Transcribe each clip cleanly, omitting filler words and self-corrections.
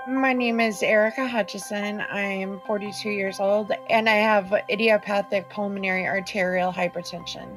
My name is Erica Hutchison. I'm 42 years old and I have idiopathic pulmonary arterial hypertension.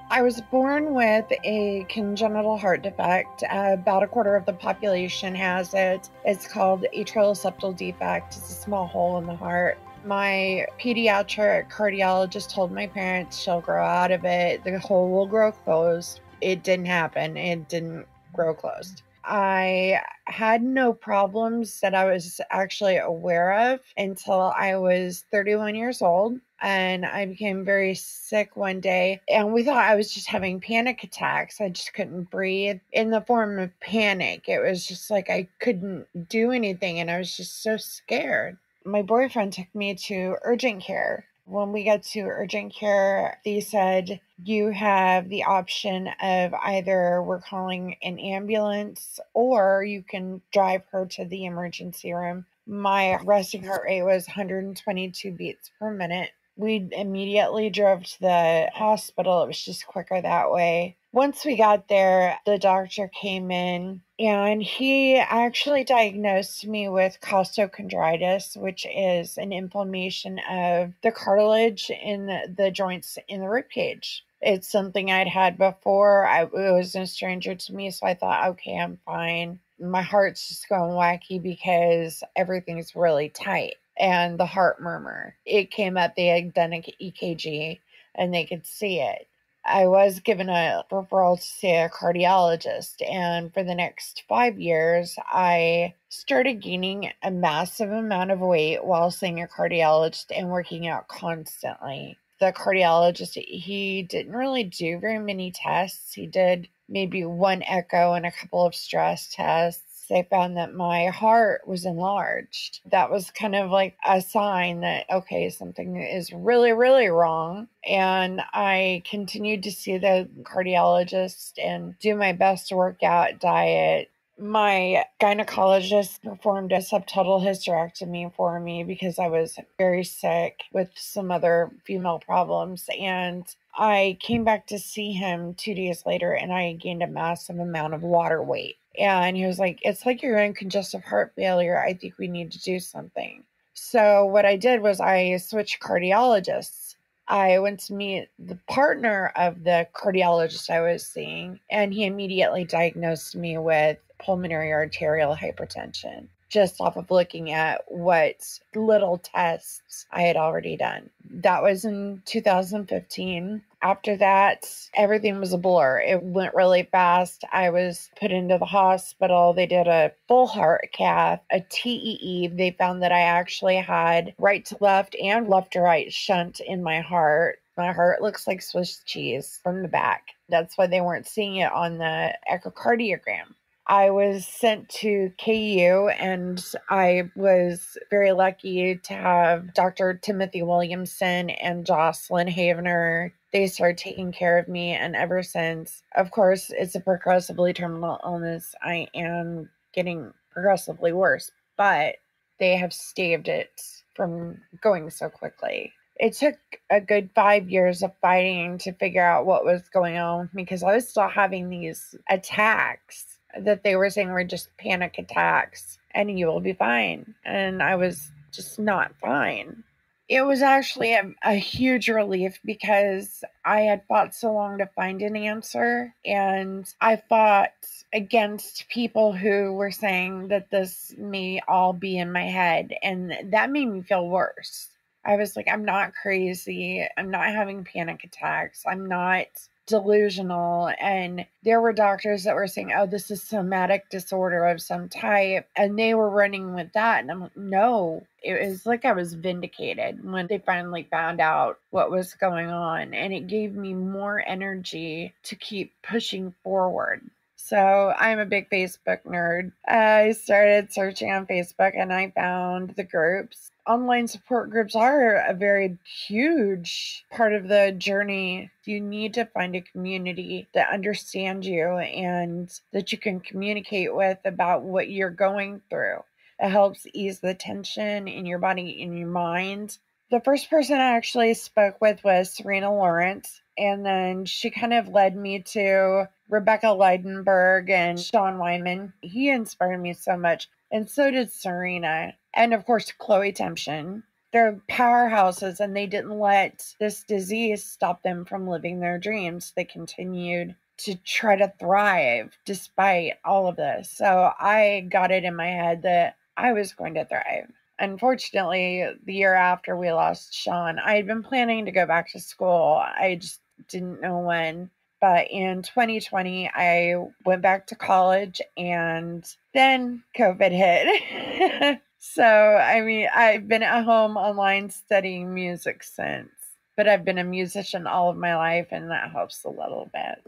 I was born with a congenital heart defect. About a quarter of the population has it. It's called atrial septal defect. It's a small hole in the heart. My pediatric cardiologist told my parents she'll grow out of it. The hole will grow closed. It didn't happen. It didn't grow closed. I had no problems that I was actually aware of until I was 31 years old. And I became very sick one day, and we thought I was just having panic attacks. I just couldn't breathe in the form of panic. It was just like I couldn't do anything, and I was just so scared. My boyfriend took me to urgent care. When we got to urgent care, they said, you have the option of either we're calling an ambulance or you can drive her to the emergency room. My resting heart rate was 122 beats per minute. We immediately drove to the hospital. It was just quicker that way. Once we got there, the doctor came in and he actually diagnosed me with costochondritis, which is an inflammation of the cartilage in the joints in the rib cage. It's something I'd had before. It was no stranger to me, so I thought, okay, I'm fine. My heart's just going wacky because everything's really tight. And the heart murmur. It came up, they had done an EKG and they could see it. I was given a referral to see a cardiologist, and for the next 5 years, I started gaining a massive amount of weight while seeing a cardiologist and working out constantly. The cardiologist, he didn't really do very many tests. He did maybe one echo and a couple of stress tests. They found that my heart was enlarged. That was kind of like a sign that, okay, something is really, really wrong. And I continued to see the cardiologist and do my best to work out, diet. My gynecologist performed a subtotal hysterectomy for me because I was very sick with some other female problems. And I came back to see him 2 days later and I gained a massive amount of water weight. And he was like, it's like you're in congestive heart failure. I think we need to do something. So what I did was I switched cardiologists. I went to meet the partner of the cardiologist I was seeing, and he immediately diagnosed me with pulmonary arterial hypertension just off of looking at what little tests I had already done. That was in 2015. After that, everything was a blur. It went really fast. I was put into the hospital. They did a full heart cath, a TEE. They found that I actually had right to left and left to right shunt in my heart. My heart looks like Swiss cheese from the back. That's why they weren't seeing it on the echocardiogram. I was sent to KU, and I was very lucky to have Dr. Timothy Williamson and Jocelyn Havener. They started taking care of me, and ever since, of course, it's a progressively terminal illness. I am getting progressively worse, but they have staved it from going so quickly. It took a good 5 years of fighting to figure out what was going on because I was still having these attacks that they were saying were just panic attacks and you will be fine. And I was just not fine. It was actually a huge relief because I had fought so long to find an answer, and I fought against people who were saying that this may all be in my head, and that made me feel worse. I was like, I'm not crazy. I'm not having panic attacks. I'm not delusional. And there were doctors that were saying, oh, this is somatic disorder of some type. And they were running with that. And I'm like, no, it was like I was vindicated when they finally found out what was going on. And it gave me more energy to keep pushing forward. So I'm a big Facebook nerd. I started searching on Facebook and I found the groups. Online support groups are a very huge part of the journey. You need to find a community that understands you and that you can communicate with about what you're going through. It helps ease the tension in your body, in your mind. The first person I actually spoke with was Serena Lawrence, and then she kind of led me to Rebecca Leidenberg and Sean Weinman. He inspired me so much. And so did Serena. And of course, Chloe Temption. They're powerhouses, and they didn't let this disease stop them from living their dreams. They continued to try to thrive despite all of this. So I got it in my head that I was going to thrive. Unfortunately, the year after we lost Sean, I had been planning to go back to school. I just didn't know when. But in 2020, I went back to college, and then COVID hit. So, I mean, I've been at home online studying music since, but I've been a musician all of my life, and that helps a little bit.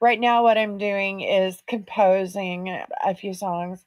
Right now, what I'm doing is composing a few songs.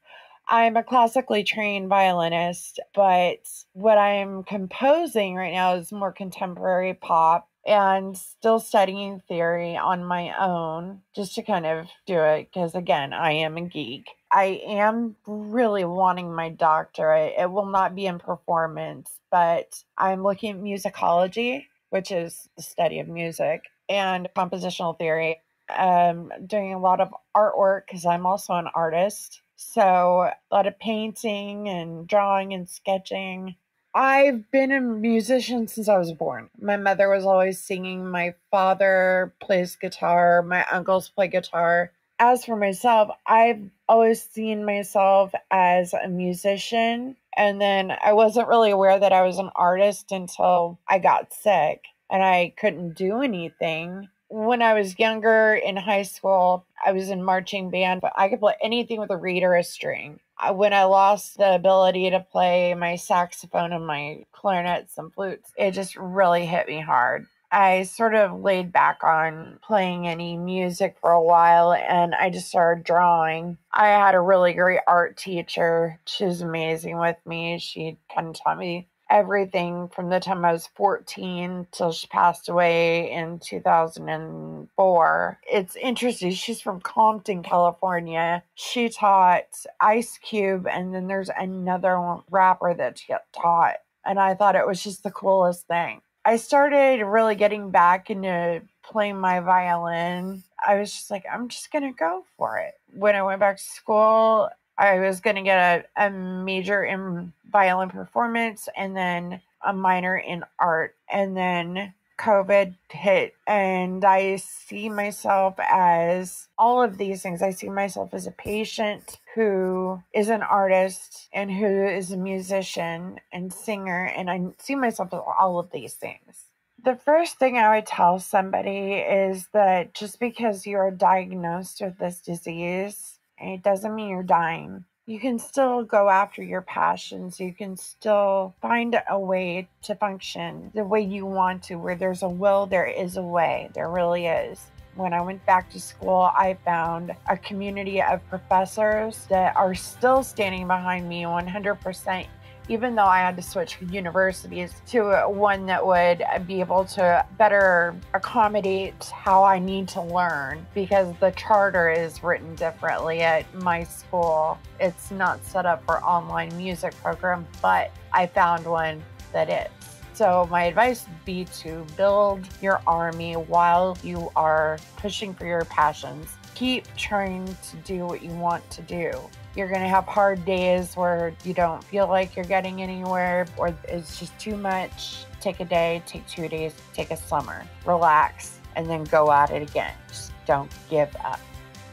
I'm a classically trained violinist, but what I'm composing right now is more contemporary pop and still studying theory on my own just to kind of do it because, again, I am a geek. I am really wanting my doctorate. It will not be in performance, but I'm looking at musicology, which is the study of music, and compositional theory. Doing a lot of artwork because I'm also an artist. So a lot of painting and drawing and sketching. I've been a musician since I was born. My mother was always singing. My father plays guitar. My uncles play guitar. As for myself, I've always seen myself as a musician. And then I wasn't really aware that I was an artist until I got sick and I couldn't do anything. When I was younger in high school, I was in marching band, but I could play anything with a reed or a string. When I lost the ability to play my saxophone and my clarinets and flutes, it just really hit me hard. I sort of laid back on playing any music for a while, and I just started drawing. I had a really great art teacher. She was amazing with me. She kind of taught me everything from the time I was 14 till she passed away in 2004. It's interesting. She's from Compton, California. She taught Ice Cube, and then there's another rapper that she taught. And I thought it was just the coolest thing. I started really getting back into playing my violin. I was just like, I'm just going to go for it. When I went back to school, I was going to get a major in violin performance and then a minor in art. And then COVID hit, and I see myself as all of these things. I see myself as a patient who is an artist and who is a musician and singer, and I see myself as all of these things. The first thing I would tell somebody is that just because you are diagnosed with this disease, it doesn't mean you're dying. You can still go after your passions. You can still find a way to function the way you want to. Where there's a will, there is a way. There really is. When I went back to school, I found a community of professors that are still standing behind me 100%. Even though I had to switch universities to one that would be able to better accommodate how I need to learn, because the charter is written differently at my school. It's not set up for online music program, but I found one that is. So my advice would be to build your army while you are pushing for your passions. Keep trying to do what you want to do. You're going to have hard days where you don't feel like you're getting anywhere or it's just too much. Take a day, take 2 days, take a summer, relax, and then go at it again. Just don't give up.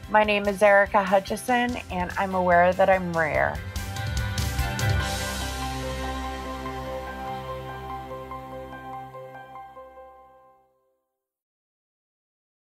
My name is Erica Hutchison, and I'm aware that I'm rare.